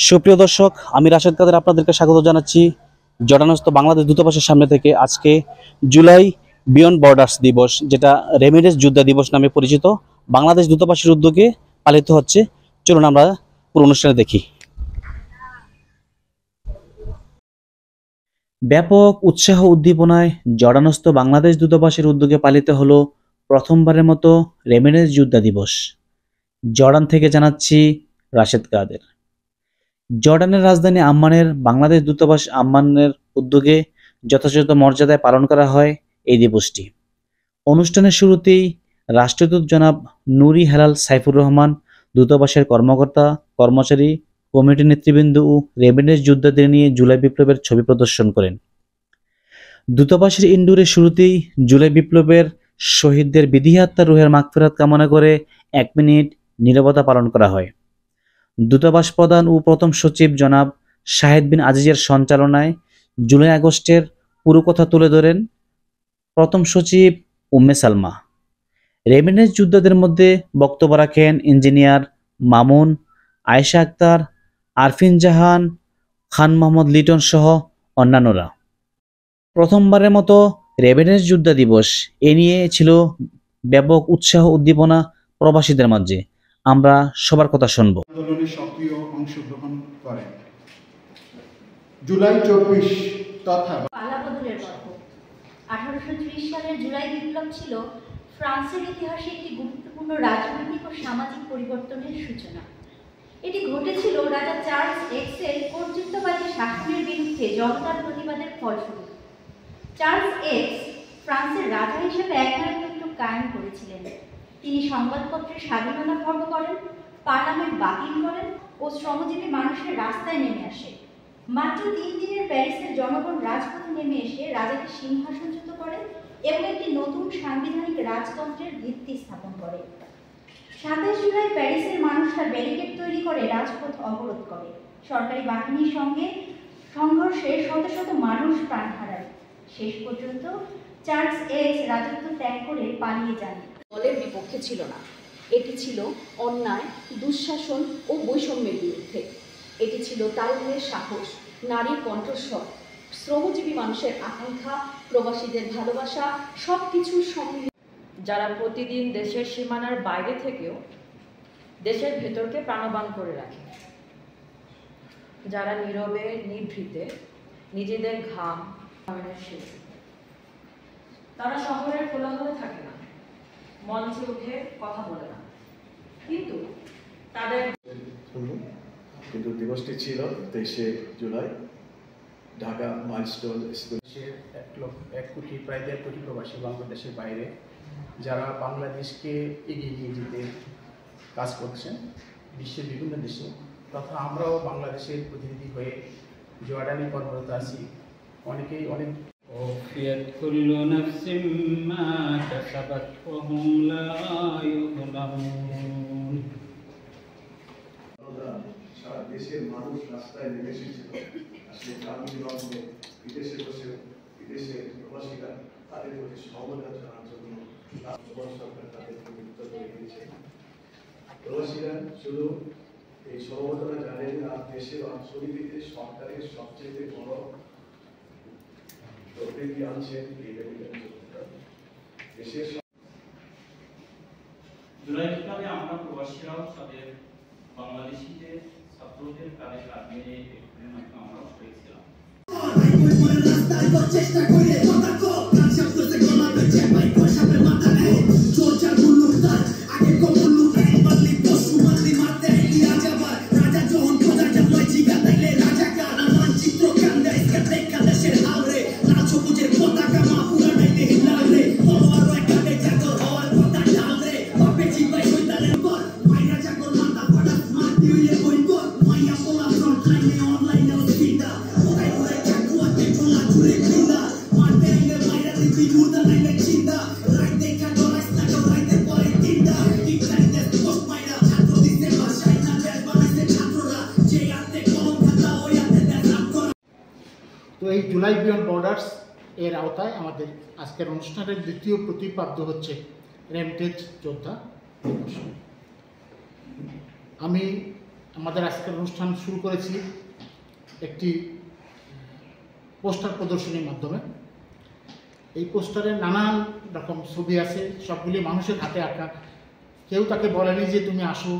সুপ্রিয় দর্শক, আমি রাশেদ কাদের আপনাদেরকে স্বাগত জানাচ্ছি জর্ডানস্থ বাংলাদেশ দূতাবাসের সামনে থেকে। আজকে জুলাই বিয়ন্ড বর্ডার্স দিবস, যেটা রেমিডেন্স যোদ্ধা দিবস নামে পরিচিত, বাংলাদেশ দূতাবাসের উদ্যোগে পালিত হচ্ছে। চলুন আমরা পুরো অনুষ্ঠানে দেখি। ব্যাপক উৎসাহ উদ্দীপনায় জর্ডানস্থ বাংলাদেশ দূতাবাসের উদ্যোগে পালিত হলো প্রথমবারের মতো রেমিডেন্স যোদ্ধা দিবস। জর্ডান থেকে জানাচ্ছি রাশেদ কাদের। জর্ডানের রাজধানী আম্মানের বাংলাদেশ দূতাবাস আম্মানের উদ্যোগে যথাযথ মর্যাদায় পালন করা হয় এই দিবসটি। অনুষ্ঠানের শুরুতেই রাষ্ট্রদূত জনাব নুরি হেলাল সাইফুর রহমান দূতাবাসের কর্মকর্তা, কর্মচারী, কমিটি নেতৃবৃন্দ ও রেমিডেন্স যোদ্ধাদের নিয়ে জুলাই বিপ্লবের ছবি প্রদর্শন করেন। দূতাবাসের ইনডোরের শুরুতেই জুলাই বিপ্লবের শহীদদের বিধি আত্মার রুহের মাগফিরাত কামনা করে 1 মিনিট নীরবতা পালন করা হয়। দূতাবাস প্রধান ও প্রথম সচিব জনাব শাহেদ বিন আজিজের সঞ্চালনায় জুলাই আগস্টের পুরো কথা তুলে ধরেন প্রথম সচিব উম্মে সালমা। রেমিডেন্স যোদ্ধাদের মধ্যে বক্তব্য রাখেন ইঞ্জিনিয়ার মামুন, আয়েশা আক্তার, আরফিন জাহান, খান মোহাম্মদ লিটন সহ অন্যান্যরা। প্রথমবারের মতো রেমিডেন্স যোদ্ধা দিবস, এ নিয়ে ছিল ব্যাপক উৎসাহ উদ্দীপনা প্রবাসীদের মাঝে। আমরা সবার কথা শুনব। আন্দোলনে সক্রিয় অংশগ্রহণ করেন। জুলাই 24 তথা পালাবদলের পথ। 1830 সালের জুলাই বিপ্লব ছিল ফ্রান্সের ইতিহাসে একটি গুরুত্বপূর্ণ রাজনৈতিক ও সামাজিক পরিবর্তনের সূচনা। এটি ঘটেছিল রাজা চার্লস এক্সের কর্তৃত্ববাদী শাসনের বিরুদ্ধে জনতার প্রতিবাদের ফলস্বরূপ। চার্লস এক্স ফ্রান্সের রাজা হিসেবে একনায়কতন্ত্র কায়েম করেছিলেন। তিনি সংবাদপত্রের স্বাধীনতা ভঙ্গ করেন, পার্লামেন্ট বাতিল করেন ও শ্রমজীবী মানুষের রাস্তায় নেমে আসে। মাত্র 3 দিনের প্যারিসের জনগণ রাজপথে নেমে এসে রাজাকে সিংহাসনচ্যুত করে এবং একটি নতুন সাংবিধানিক রাজতন্ত্রের ভিত্তি স্থাপন করে। 27 জুলাই প্যারিসের মানুষরা ব্যারিকেড তৈরি করে রাজপথ অবরোধ করে। সরকারি বাহিনীর সঙ্গে সংঘর্ষে শত শত মানুষ প্রাণ হারায়। শেষ পর্যন্ত চার্লস এক্স রাজত্ব ত্যাগ করে পালিয়ে যান। দলের বিপক্ষে ছিল না, এটি ছিল অন্যায়, দুঃশাসন ও বৈষম্যের বিরুদ্ধে। এটি ছিল তারুণ্যের সাহস, নারীর কণ্ঠস্বর, শ্রমজীবী মানুষের আকাঙ্ক্ষা, প্রবাসীদের ভালোবাসা, সবকিছুর সম্মিলিত। যারা প্রতিদিন দেশের সীমানার বাইরে থেকেও দেশের ভেতরকে প্রাণবান করে রাখে, যারা নীরবে নিভৃতে নিজেদের ঘাম শিল্পী। তারা শহরের কোলাহলে থাকে না, মঞ্চে উঠে কথা বলে না, কিন্তু তাদের দিবসটি ছিল 23শে জুলাই, ঢাকা মাইলস্টোন দেশের 1 কোটি প্রায় 1.5 কোটি প্রবাসী বাংলাদেশের বাইরে যারা বাংলাদেশকে এগিয়ে নিয়ে যেতে কাজ করছেন বিশ্বের বিভিন্ন দেশে, তথা আমরাও বাংলাদেশের প্রতিনিধি হয়ে জর্ডানে কর্মরত আছি। অনেকেই অনেক সারা দেশের মানুষ রাস্তায় নেমে এসেছিল। আসলে গ্রামীণ লগ্নে বিদেশে বসে বিদেশের প্রবাসীরা তাদের প্রতি সমবেদনা জানার জন্য সরকার তাদেরকে মুক্ত করে দিয়েছে। প্রবাসীরা শুধু এই সমবেদনা জানেন না, দেশের অর্থনীতিতে সরকারের সবচেয়ে বড় প্রবৃদ্ধি আনছেন এই রেমিডেন্স যোদ্ধারা। দেশের জুলাই বিপ্লবে আমরা প্রবাসীরাও তাদের বাংলাদেশি যে ছাত্রদের কাজে কাজ নিয়ে আমরাও হয়েছিলাম। তো এই জুলাই বিয়ন্ড বর্ডার্স এর আওতায় আমাদের আজকের অনুষ্ঠানের দ্বিতীয় প্রতিপাদ্য হচ্ছে রেমিডেন্স যোদ্ধা দিবস। আমি আমাদের আজকের অনুষ্ঠান শুরু করেছি একটি পোস্টার প্রদর্শনীর মাধ্যমে। এই পোস্টারে নানান রকম ছবি আছে, সবগুলি মানুষের হাতে আঁকা। কেউ তাকে বলেনি যে তুমি আসো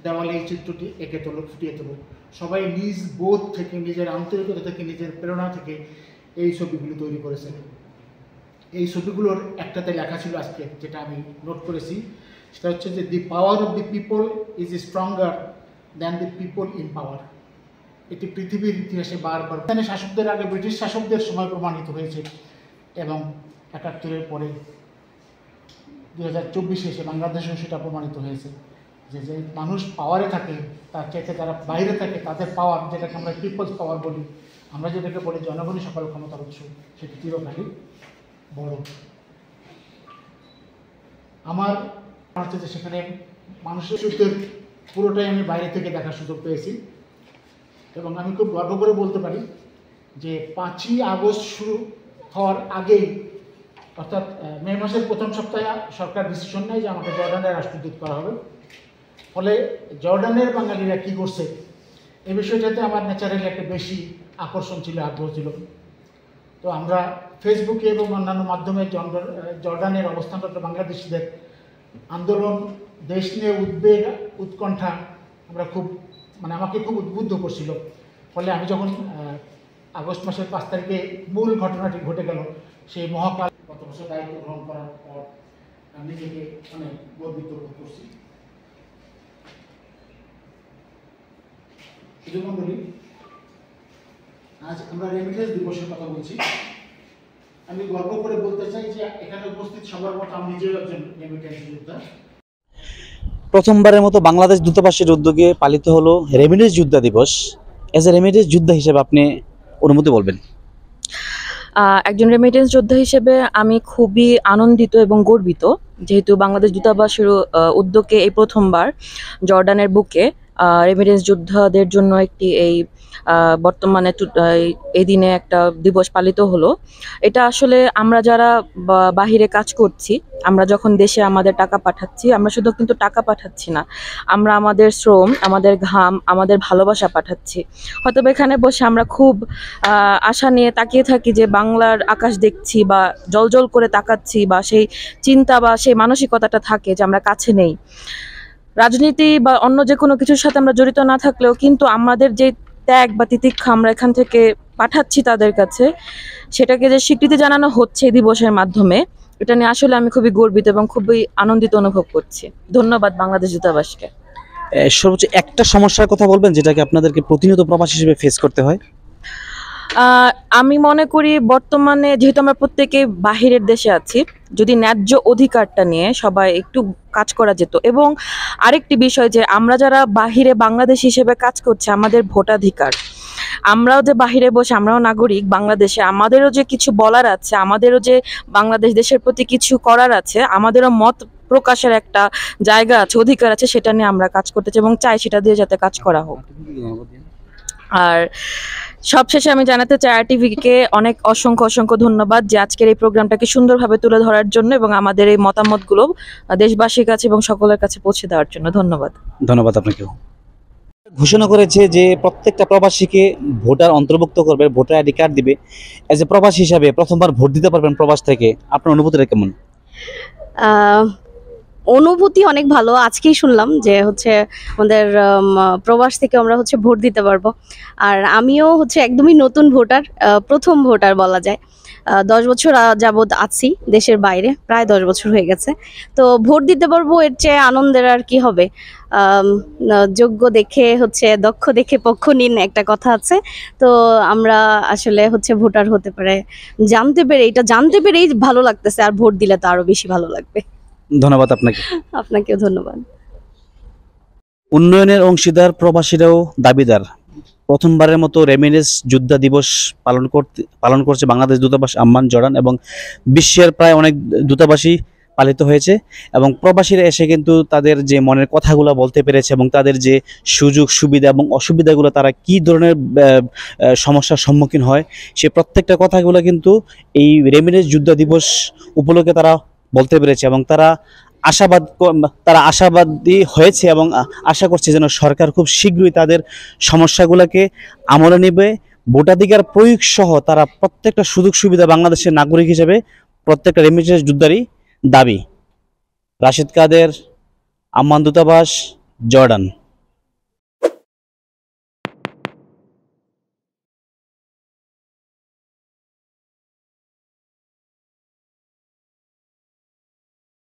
দেওয়ালে এই চিত্রটি এঁকে তোলো, ফুটিয়ে তোলো। সবাই নিজ বোধ থেকে, নিজের আন্তরিকতা থেকে, নিজের প্রেরণা থেকে এই ছবিগুলি তৈরি করেছেন। এই ছবিগুলোর একটাতে লেখা ছিল আজকে, যেটা আমি নোট করেছি, সেটা হচ্ছে যে the power of the people is stronger than the people in power. এটি পৃথিবীর ইতিহাসে বারবার শাসকদের আগে ব্রিটিশ শাসকদের সময় প্রমাণিত হয়েছে এবং ৭১-এর পরে ২০২৪ এসে বাংলাদেশেও সেটা প্রমাণিত হয়েছে যে যে মানুষ পাওয়ারে থাকে তার চাইতে যারা বাইরে থাকে তাদের পাওয়ার, যেটাকে আমরা পিপলস পাওয়ার বলি, আমরা যেটাকে বলি জনগণই সকল ক্ষমতার উৎস, সেটি চিরকালই বড়। আমার হচ্ছে যে সেখানে মানুষের যুদ্ধের পুরোটাই আমি বাইরে থেকে দেখার সুযোগ পেয়েছি এবং আমি খুব গর্ব করে বলতে পারি যে ৫ই আগস্ট শুরু হওয়ার আগেই, অর্থাৎ মে মাসের প্রথম সপ্তাহে সরকার ডিসিশন নেয় যে আমাকে জর্ডানের রাষ্ট্রদূত করা হবে। ফলে জর্ডানের বাঙালিরা কী করছে এই বিষয়টাতে আমার ন্যাচারালি একটা বেশি আকর্ষণ ছিল, আগ্রহ ছিল। তো আমরা ফেসবুকে এবং অন্যান্য মাধ্যমে জর্ডানের অবস্থানরত বাংলাদেশিদের আন্দোলন, দেশ নিয়ে উদ্বেগ, উৎকণ্ঠা আমরা খুব আমাকে খুব উদ্বুদ্ধ করছিল। ফলে আমি যখন আগস্ট মাসের ৫ তারিখে মূল ঘটনাটি ঘটে গেল, সেই মহাকাল গত বছর দায়িত্ব গ্রহণ করার পর আমি নিজেকে অনেক গর্বিত বোধ করছি। সুযোগমণ্ডলী, আজ আমরা রেমিটেন্স দিবসের কথা বলছি। আমি গর্ব করে বলতে চাই যে এখানে উপস্থিত সবার মতো আমি নিজেও একজন রেমিটেন্স যোদ্ধা। প্রথমবারের মতো বাংলাদেশ দূতাবাসের উদ্যোগে পালিত হলো রেমিটেন্স যোদ্ধা দিবস। এজ এ রেমিটেন্স যোদ্ধা হিসেবে আপনি অনুমতি বলবেন? একজন রেমিটেন্স যোদ্ধা হিসেবে আমি খুবই আনন্দিত এবং গর্বিত, যেহেতু বাংলাদেশ দূতাবাসের উদ্যোগে এই প্রথমবার জর্ডানের বুকে রেমিটেন্স যোদ্ধাদের জন্য একটি এই বর্তমানে এই দিনে একটা দিবস পালিত হলো। এটা আসলে আমরা যারা বাহিরে কাজ করছি, আমরা যখন দেশে আমাদের টাকা পাঠাচ্ছি, আমরা শুধু কিন্তু টাকা পাঠাচ্ছি না, আমরা আমাদের শ্রম, আমাদের ঘাম, আমাদের ভালোবাসা পাঠাচ্ছি। হয়তো এখানে বসে আমরা খুব আশা নিয়ে তাকিয়ে থাকি যে বাংলার আকাশ দেখছি বা জলজল করে তাকাচ্ছি, বা সেই চিন্তা বা সেই মানসিকতাটা থাকে যে আমরা কাছে নেই। রাজনীতি বা অন্য যে কোনো কিছুর সাথে আমরা জড়িত না থাকলেও কিন্তু আমাদের যে ত্যাগ বা তিতিক্ষা আমরা এখান থেকে পাঠাচ্ছি তাদের কাছে, সেটাকে যে স্বীকৃতি জানানো হচ্ছে এই দিবসের মাধ্যমে, এটা নিয়ে আসলে আমি খুবই গর্বিত এবং খুবই আনন্দিত অনুভব করছি। ধন্যবাদ বাংলাদেশ দূতাবাসকে। সর্বোচ্চ একটা সমস্যার কথা বলবেন যেটাকে আপনাদেরকে প্রতিনিয়ত প্রবাসী হিসেবে ফেস করতে হয়? আমি মনে করি বর্তমানে যেহেতু আমরা প্রত্যেকে বাহিরের দেশে আছি, যদি ন্যায্য অধিকারটা নিয়ে সবাই একটু কাজ করা যেত। এবং আরেকটি বিষয় যে আমরা যারা বাহিরে বাংলাদেশ হিসেবে কাজ করছি, আমাদের ভোটাধিকার, আমরাও যে বাহিরে বসে, আমরাও নাগরিক বাংলাদেশে, আমাদেরও যে কিছু বলার আছে, আমাদেরও যে বাংলাদেশ দেশের প্রতি কিছু করার আছে, আমাদেরও মত প্রকাশের একটা জায়গা আছে, অধিকার আছে, সেটা নিয়ে আমরা কাজ করতে চাই এবং চাই সেটা দিয়ে যাতে কাজ করা হোক। আর সবশেষে আমি জানাতে চাই আরটিভিকে অনেক অসংখ্য ধন্যবাদ যে আজকের এই প্রোগ্রামটাকে সুন্দরভাবে তুলে ধরার জন্য এবং আমাদের এই মতামতগুলো দেশবাসীর কাছে এবং সকলের কাছে পৌঁছে দেওয়ার জন্য। ধন্যবাদ আপনাকেও। ঘোষণা করেছে যে প্রত্যেকটা প্রবাসীকে ভোটার অন্তর্ভুক্ত করবে, ভোটার আইডি কার্ড দিবে। এজ এ প্রবাসী হিসাবে প্রথমবার ভোট দিতে পারবেন প্রবাস থেকে, আপনার অনুভূতিটা কেমন? অনুভূতি অনেক ভালো। আজকেই শুনলাম যে হচ্ছে আমাদের প্রবাস থেকে আমরা হচ্ছে ভোট দিতে পারবো। আর আমিও হচ্ছে একদমই নতুন ভোটার, প্রথম ভোটার বলা যায়। 10 বছর যাবৎ আছি দেশের বাইরে, প্রায় 10 বছর হয়ে গেছে। তো ভোট দিতে পারবো, এর চেয়ে আনন্দের আর কি হবে। যোগ্য দেখে হচ্ছে, দক্ষ দেখে পক্ষ নিন একটা কথা আছে। তো আমরা আসলে হচ্ছে ভোটার হতে পারে এটা জানতে পেরেই ভালো লাগতেছে, আর ভোট দিলে তো আরো বেশি ভালো লাগবে। ধন্যবাদ আপনাকে। আপনাকেও ধন্যবাদ। উন্নয়নের অংশীদার প্রবাসীরাও দাবিদার। প্রথমবারের মতো রেমিটেন্স যোদ্ধা দিবস পালন করছে বাংলাদেশ দূতাবাস আম্মান, জর্ডান এবং বিশ্বের প্রায় অনেক দূতাবাসই পালিত হয়েছে। এবং প্রবাসীরা এসে কিন্তু তাদের যে মনের কথাগুলো বলতে পেরেছে এবং তাদের যে সুযোগ সুবিধা এবং অসুবিধাগুলো, তারা কি ধরনের সমস্যার সম্মুখীন হয়, সে প্রত্যেকটা কথাগুলো কিন্তু এই রেমিটেন্স যোদ্ধা দিবস উপলক্ষে তারা বলতে পেরেছে। এবং তারা তারা আশাবাদী হয়েছে এবং আশা করছে যেন সরকার খুব শীঘ্রই তাদের সমস্যাগুলোকে আমলে নেবে। ভোটাধিকার প্রয়োগ সহ তারা প্রত্যেকটা সুযোগ সুবিধা বাংলাদেশের নাগরিক হিসেবে প্রত্যেকটা রেমিটেন্স যোদ্ধারই দাবি। রাশেদ কাদের, আম্মান দূতাবাস, জর্ডান।